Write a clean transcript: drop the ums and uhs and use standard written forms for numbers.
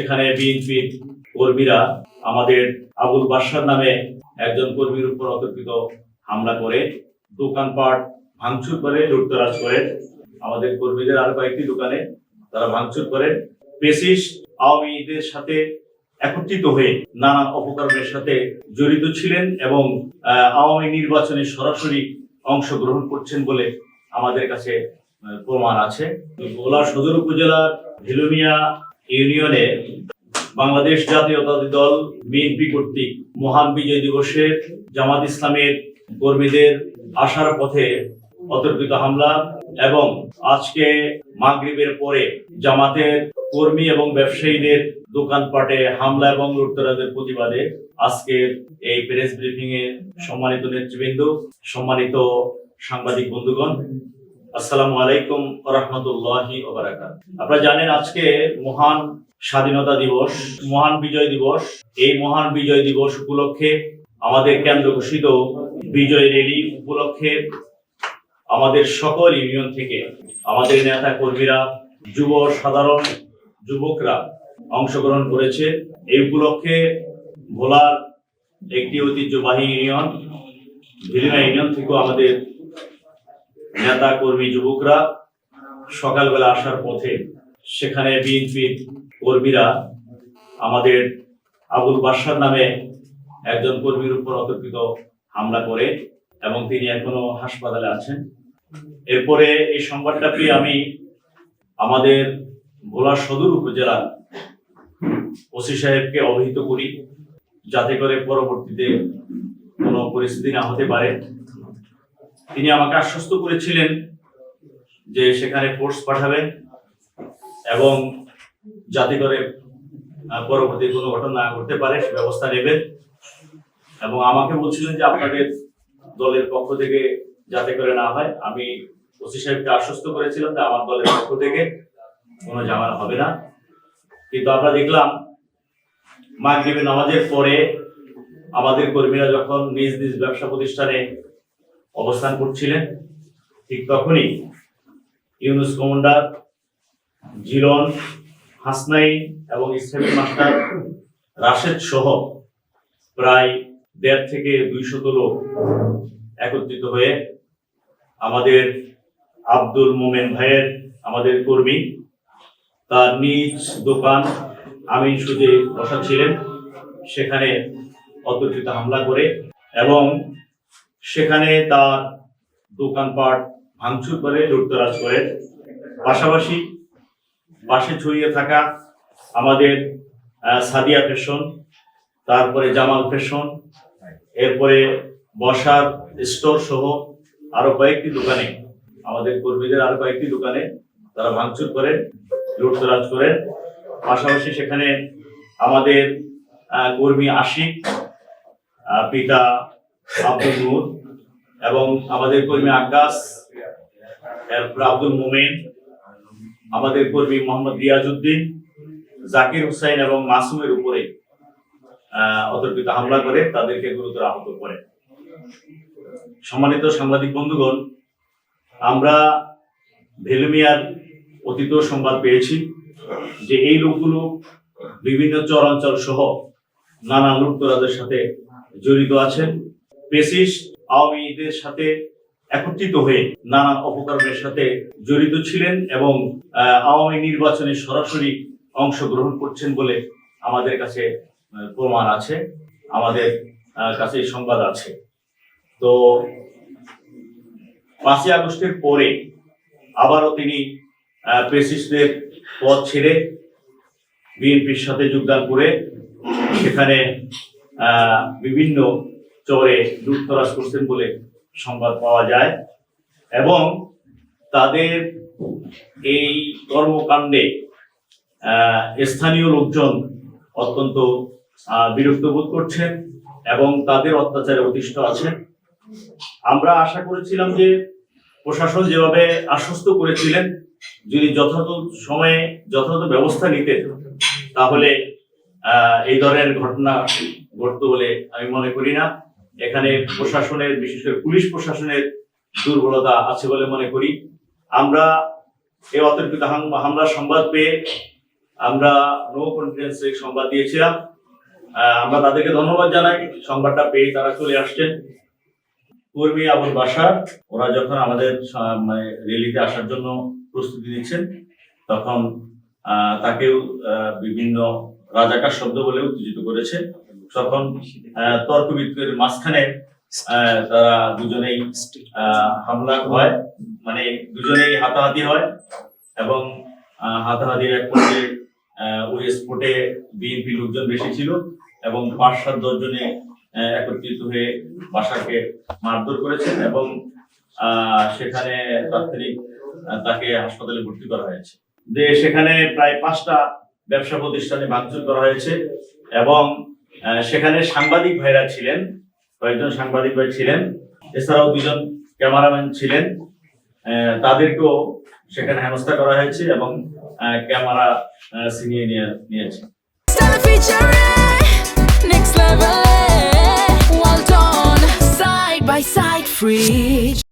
সেখানে বিএনপির কর্মীরা আমাদের আবুল বাশার নামে একজন কর্মীর উপর অতর্কিত হামলা করে দোকানপাট ভাঙচুর করে লুটতরাজ করে। আমাদের কর্মীদের আরো কয়েকটি দোকানে তারা ভাঙচুর করে ফ্যাসিস্ট আওয়ামী লীগের সাথে একত্রিত হয়ে নানা অপকর্মের সাথে জড়িত ছিলেন এবং আওয়ামী নির্বাচনে সরাসরি অংশগ্রহণ করছেন বলে আমাদের কাছে প্রমাণ আছে। ভোলা সদর উপজেলার ভেলুমিয়া ইউনিয়নে বাংলাদেশ জাতীয়তাবাদী দল বিএনপি কর্তৃক মহান বিজয় দিবসের জামাত ইসলামের কর্মীদের আসার পথে অতর্কিত হামলা এবং আজকে মাগরিবের পরে জামাতের কর্মী এবং ব্যবসায়ীদের দোকানপাটে হামলা এবং লুটতরাজের প্রতিবাদে আজকের এই প্রেস ব্রিফিং এ সম্মানিত নেতৃবৃন্দ, সম্মানিত সাংবাদিক বন্ধুগণ, আসসালামু আলাইকুম ওয়া রাহমাতুল্লাহি ওয়া বারাকাতুহু। আপনারা জানেন আজকে মহান স্বাধীনতা দিবস, মহান বিজয় দিবস। এই মহান বিজয় দিবস উপলক্ষে আমাদের কেন্দ্র ঘোষিত বিজয় র্যালি উপলক্ষে আমাদের সকল ইউনিয়ন থেকে আমাদের নেতা কর্মীরা, যুব সাধারণ যুবকরা অংশগ্রহণ করেছে। এই উপলক্ষে ভোলার একটি ঐতিহ্যবাহী ইউনিয়ন ভেলুমিয়া ইউনিয়ন থেকে আমাদের নেতা কর্মী যুবকরা সকালবেলা আসার পথে সেখানে বিএনপির কর্মীরা আমাদের আবুল বাশার নামে একজন কর্মীর উপর অতর্কিত হামলা করে এবং তিনি এখনো হাসপাতালে আছেন। এরপরে এই সংবাদটা পেয়ে আমি আমাদের ভোলা সদর উপজেলার ওসি সাহেবকে অবহিত করি, যাতে করে পরবর্তীতে কোনো পরিস্থিতি না হতে পারে। তিনি আমাকে আশ্বস্ত করেছিলেন যে সেখানে ফোর্স পাঠাবেন এবং যাতে করে পরবর্তী কোনো ঘটনা না ঘটতে পারে সে ব্যবস্থা নেবেন। এবং আমাকে বলছিলেন যে আপনাদের দলের পক্ষ থেকে যাতে করে না হয়। আমি ওসি সাহেবকে আশ্বস্ত করেছিলাম যে আমার দলের পক্ষ থেকে কোনো ঝামেলা হবে না। কিন্তু আমরা দেখলাম মাগরিবের নামাজের পরে আমাদের কর্মীরা যখন নিজ নিজ ব্যবসা প্রতিষ্ঠানে অবস্থান করছিলেন, ঠিক তখনই ইউনুস কমান্ডার, জিলন, হাসনাইন এবং ইসলামী মাস্টার রাশেদ সহ প্রায় 1.5 থেকে 200 লোক একত্রিত হয়ে আমাদের আব্দুল মোমেন ভাইয়ের, আমাদের কর্মী, তার নিজ দোকান আমিন সুজে বসা ছিলেন, সেখানে অতর্কিত হামলা করে এবং সেখানে তার দোকানপাট ভাঙচুর করে লুটতরাজ করে। পাশাপাশি পাশে ছড়িয়ে থাকা আমাদের সাদিয়া ফ্যাশন, তারপরে জামাল ফ্যাশন, এরপরে বসার স্টোর সহ আরো কয়েকটি দোকানে, আমাদের কর্মীদের আরো কয়েকটি দোকানে তারা ভাঙচুর করে লুটতরাজ করেন। পাশাপাশি সেখানে আমাদের কর্মী আশিক, পিতা আব্দুল নূর এবং আমাদের কর্মী আকাশ, এরপর আব্দুল মোমেন, আমাদের কর্মী মোহাম্মদ রিয়াজউদ্দিন, জাকির হুসাইন এবং মাসুমের উপরে অতর্কিত হামলা করে তাদেরকে গুরুতর আহত করে। সম্মানিত সাংবাদিক বন্ধুগণ, আমরা ভেলুমিয়ার অতীত সংবাদ পেয়েছি যে এই লোকগুলো বিভিন্ন চরাঞ্চল সহ নানা লুটতরাজের সাথে জড়িত আছেন। ফ্যাসিস্ট আওয়ামী লীগের সাথে একত্রিত হয়ে নানা অপকর্মের সাথে জড়িত ছিলেন এবং আওয়ামী নির্বাচনে সরাসরি অংশগ্রহণ করছেন বলে আমাদের কাছে প্রমাণ আছে, আমাদের কাছে সংবাদ আছে। তো 5ই আগস্টের পরে আবারও তিনি ফ্যাসিস্টদের পথ ছেড়ে বিএনপির সাথে যোগদান করে সেখানে বিভিন্ন চরে লুটতরাজ করছেন বলে সংবাদ পাওয়া যায় এবং তাদের এই কর্মকাণ্ডে স্থানীয় লোকজন অত্যন্ত বিরক্ত বোধ করছেন এবং তাদের অত্যাচারে অতিষ্ঠ আছেন। আমরা আশা করেছিলাম যে প্রশাসন যেভাবে আশ্বস্ত করেছিলেন যদি যথাযথ সময়ে যথাযথ ব্যবস্থা নিতেন তাহলে এই ধরনের ঘটনা ঘটতো বলে আমি মনে করি না। এখানে প্রশাসনের, বিশেষ করে পুলিশ প্রশাসনের দুর্বলতা আছে বলে মনে করি। আমরা এই অতর্কিত হামলার সংবাদ পেয়ে আমরা নো কনফিডেন্সে সংবাদ দিয়েছিলাম। আমরা তাদেরকে ধন্যবাদ জানাই, সংবাদটা পেয়ে তারা চলে আসছেন। কর্মী আবুল বাশার ওরা যখন আমাদের মানে র্যালিতে আসার জন্য প্রস্তুতি নিচ্ছেন, তখন তাকেও বিভিন্ন রাজাকার শব্দ বলে উত্তেজিত করেছে। তখন তর্ক বিতর্কের মাঝখানে তারা দুজনেই হামলা হয়, মানে দুজনেই হাতাহাতি হয় এবং হাতাহাতির এক পর্যায়ে ওই স্পটে বিএনপি লোকজন বেশি ছিল এবং ৫-৭-১০ জনে একত্রিত হয়ে বাশারকে মারধর করেছেন এবং সেখানে তাৎক্ষণিক তাকে হাসপাতালে ভর্তি করা হয়েছে। যে সেখানে প্রায় 5টা ব্যবসা প্রতিষ্ঠানে ভাঙচুর করা হয়েছে এবং সেখানে সাংবাদিক ভাইরা ছিলেন, কয়েকজন সাংবাদিক ভাই ছিলেন, এছাড়াও 2জন ক্যামেরাম্যান ছিলেন, তাদেরকেও সেখানে হেনস্থা করা হয়েছে এবং ক্যামেরা ছিনিয়ে নিয়েছে। Next level, well done, side by side, free.